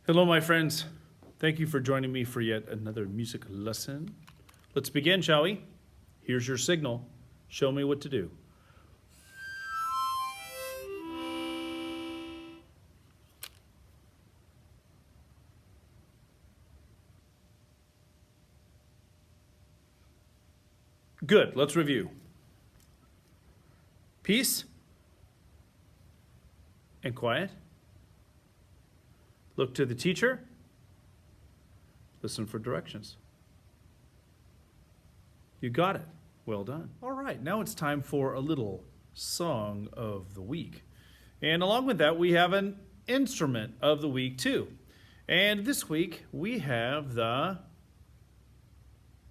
Hello, my friends. Thank you for joining me for yet another music lesson. Let's begin, shall we? Here's your signal. Show me what to do. Good. Let's review. Peace and quiet. Look to the teacher. Listen for directions. You got it. Well done. All right, now it's time for a little song of the week. And along with that, we have an instrument of the week too. And this week we have I'm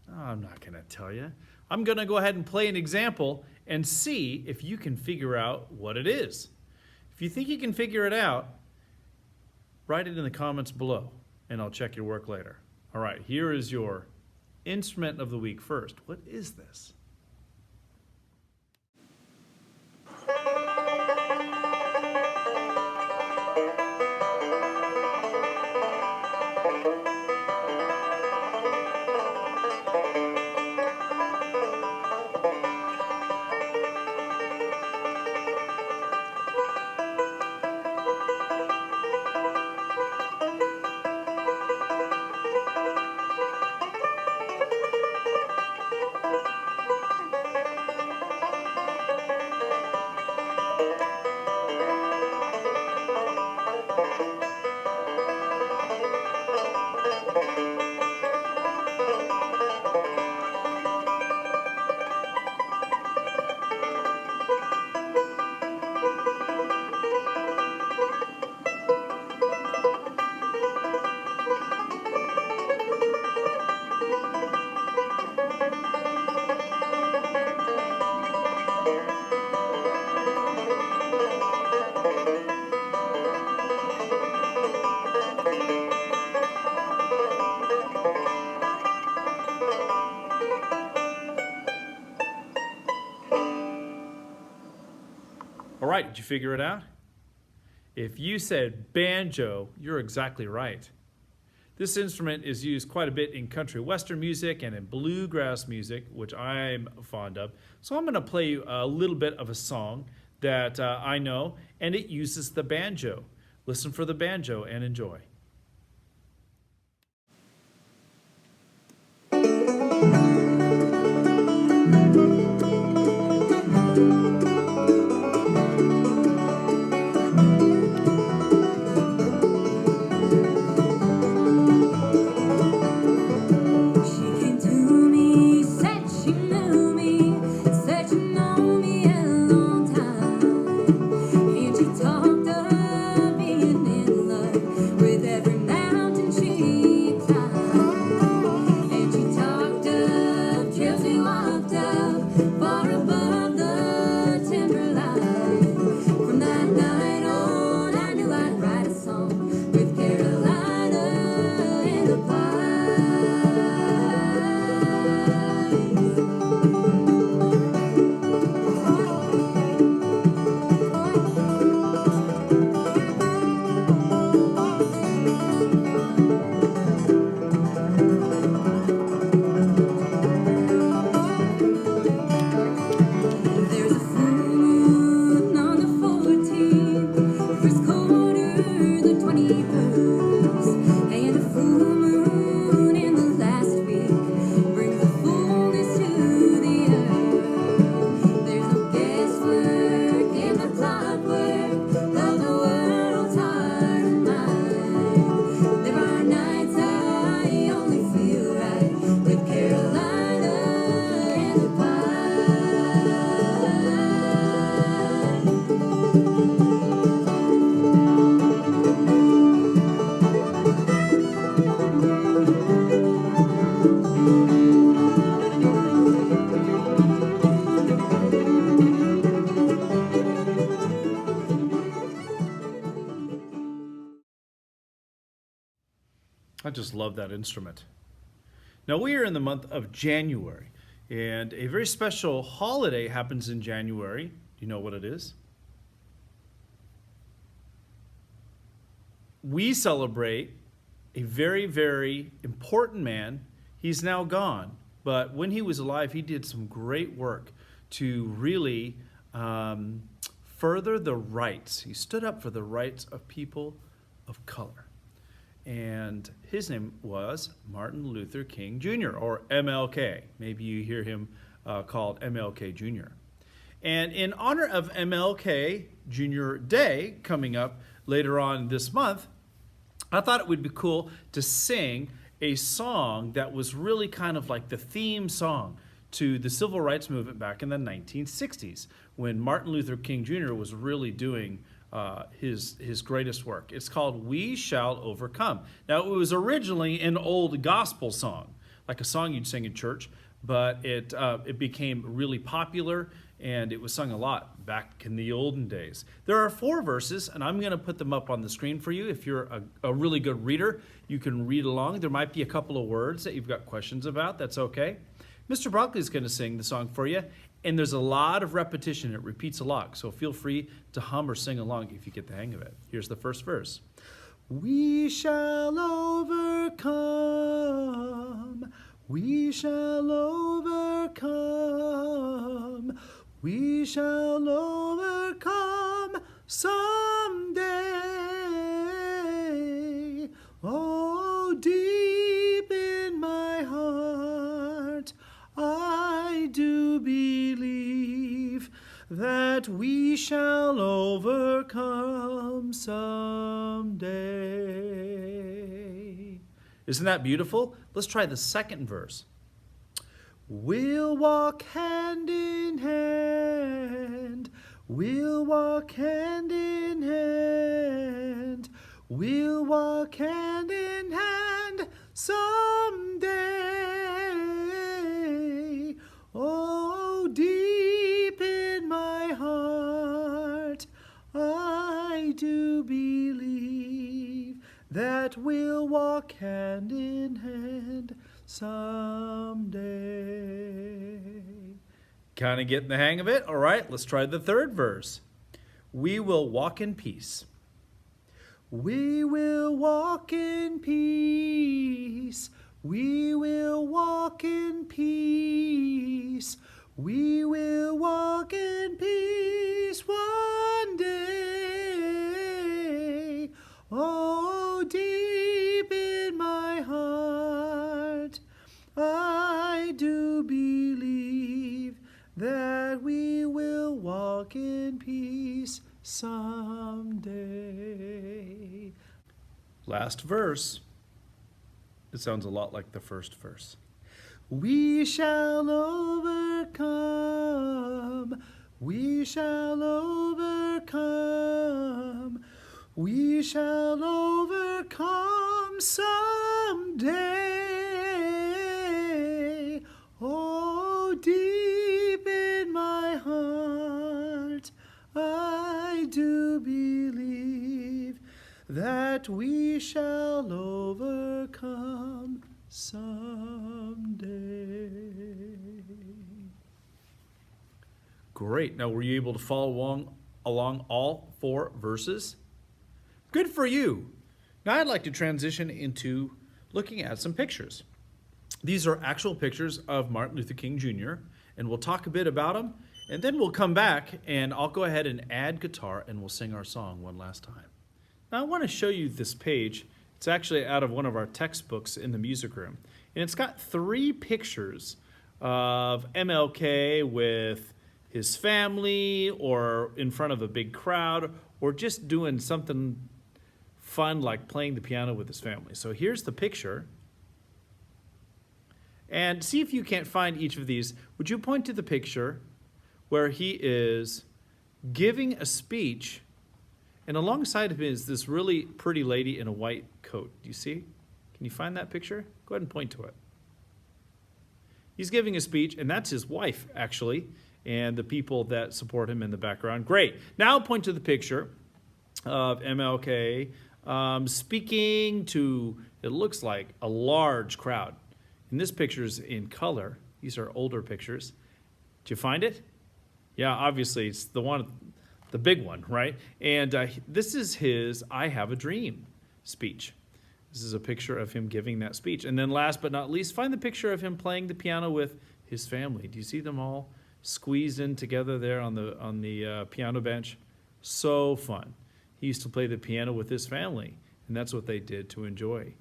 not going to tell you. I'm going to go ahead and play an example and see if you can figure out what it is. If you think you can figure it out, write it in the comments below and I'll check your work later. All right, here is your instrument of the week first. What is this? All right, did you figure it out? If you said banjo, you're exactly right. This instrument is used quite a bit in country western music and in bluegrass music, which I'm fond of. So I'm going to play you a little bit of a song that I know, and it uses the banjo. Listen for the banjo and enjoy. I just love that instrument. Now we are in the month of January, and a very special holiday happens in January. Do you know what it is? We celebrate a very, very important man. He's now gone, but when he was alive, he did some great work to really further the rights. He stood up for the rights of people of color. And his name was Martin Luther King Jr., or MLK. Maybe you hear him called MLK Jr. And in honor of MLK Jr. Day coming up later on this month, I thought it would be cool to sing a song that was really kind of like the theme song to the civil rights movement back in the 1960s, when Martin Luther King Jr. was really doing his greatest work. It's called "We Shall Overcome." Now, it was originally an old gospel song, like a song you'd sing in church, but it became really popular, and it was sung a lot back in the olden days. There are 4 verses, and I'm going to put them up on the screen for you. If you're a really good reader, you can read along. There might be a couple of words that you've got questions about. That's okay. Mr. Broccoli is going to sing the song for you, and there's a lot of repetition. It repeats a lot, so feel free to hum or sing along if you get the hang of it. Here's the first verse. We shall overcome. We shall overcome. We shall overcome someday. Oh, deep in my heart, I do believe that we shall overcome someday. Isn't that beautiful? Let's try the second verse. We'll walk hand in hand. We'll walk hand in hand. We'll walk hand in hand someday. Oh, deep in my heart, I do believe that we'll walk hand in hand someday. Kind of getting the hang of it? All right, let's try the third verse. We will walk in peace. We will walk in peace. We will walk in peace. We will walk in peace one day. Oh, deep in my heart, I do believe that we will walk in peace someday. Last verse. It sounds a lot like the first verse. We shall overcome. We shall overcome. We shall overcome someday. Oh, deep in my heart, I do believe that we shall overcome someday. Great. Now, were you able to follow along all 4 verses? Good for you. Now, I'd like to transition into looking at some pictures. These are actual pictures of Martin Luther King Jr., and we'll talk a bit about him, and then we'll come back, and I'll go ahead and add guitar, and we'll sing our song one last time. Now, I want to show you this page. It's actually out of one of our textbooks in the music room, and it's got 3 pictures of MLK with his family, or in front of a big crowd, or just doing something fun like playing the piano with his family. So here's the picture. And see if you can't find each of these. Would you point to the picture where he is giving a speech, and alongside of him is this really pretty lady in a white coat. Do you see? Can you find that picture? Go ahead and point to it. He's giving a speech, and that's his wife, actually, and the people that support him in the background. Great. Now I'll point to the picture of MLK speaking to, it looks like, a large crowd. And this picture's in color. These are older pictures. Did you find it? Yeah, obviously it's the big one, right? And this is his "I Have a Dream" speech. This is a picture of him giving that speech. And then last but not least, find the picture of him playing the piano with his family. Do you see them all squeezed in together there on the piano bench? So fun. He used to play the piano with his family, and that's what they did to enjoy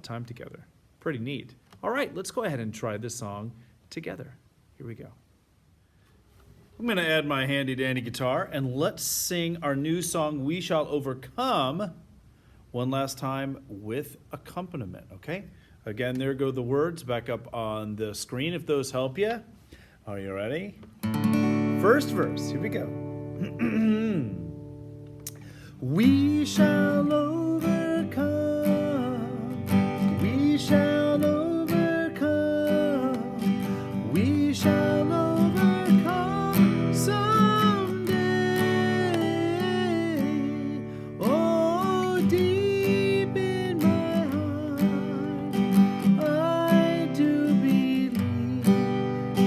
time together. Pretty neat. All right, let's go ahead and try this song together. Here we go. I'm going to add my handy-dandy guitar, and let's sing our new song, We Shall Overcome, one last time with accompaniment, okay? Again, there go the words back up on the screen if those help you. Are you ready? First verse, here we go. We shall overcome. We shall overcome. We shall overcome someday. Oh, deep in my heart, I do believe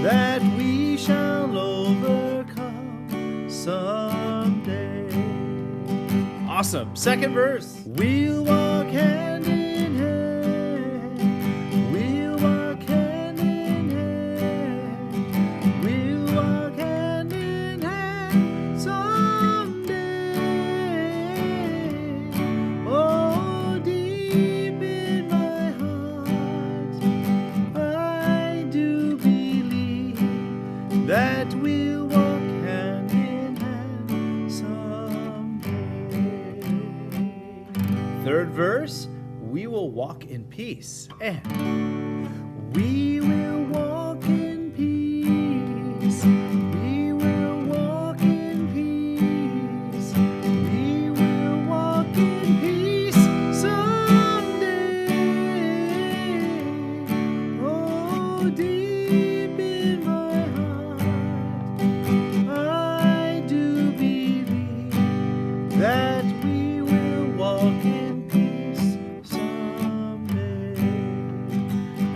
that we shall overcome someday. Awesome. Second verse. We'll walk hand in hand. We'll walk hand in hand. We'll walk hand in hand someday. Oh, deep in my heart, I do believe that we'll walk hand in hand someday. Third verse, we will walk in peace. And we will walk in peace. We will walk in peace. We will walk in peace someday. Oh, deep in my heart, I do believe that we will walk in peace someday.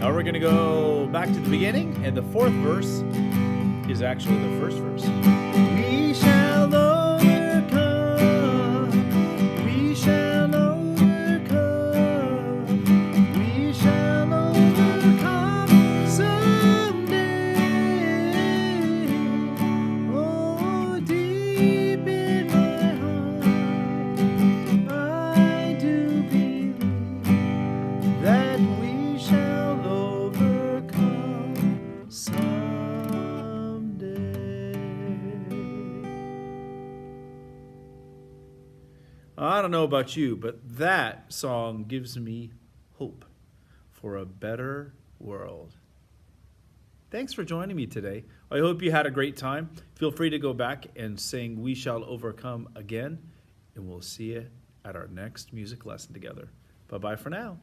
Now we're going to go back to the beginning, and the fourth verse is actually the first verse. We shall overcome. We shall overcome. We shall overcome someday. Oh, deep in my heart, I do believe that we shall overcome someday. I don't know about you, but that song gives me hope for a better world. Thanks for joining me today. I hope you had a great time. Feel free to go back and sing We Shall Overcome again, and we'll see you at our next music lesson together. Bye-bye for now.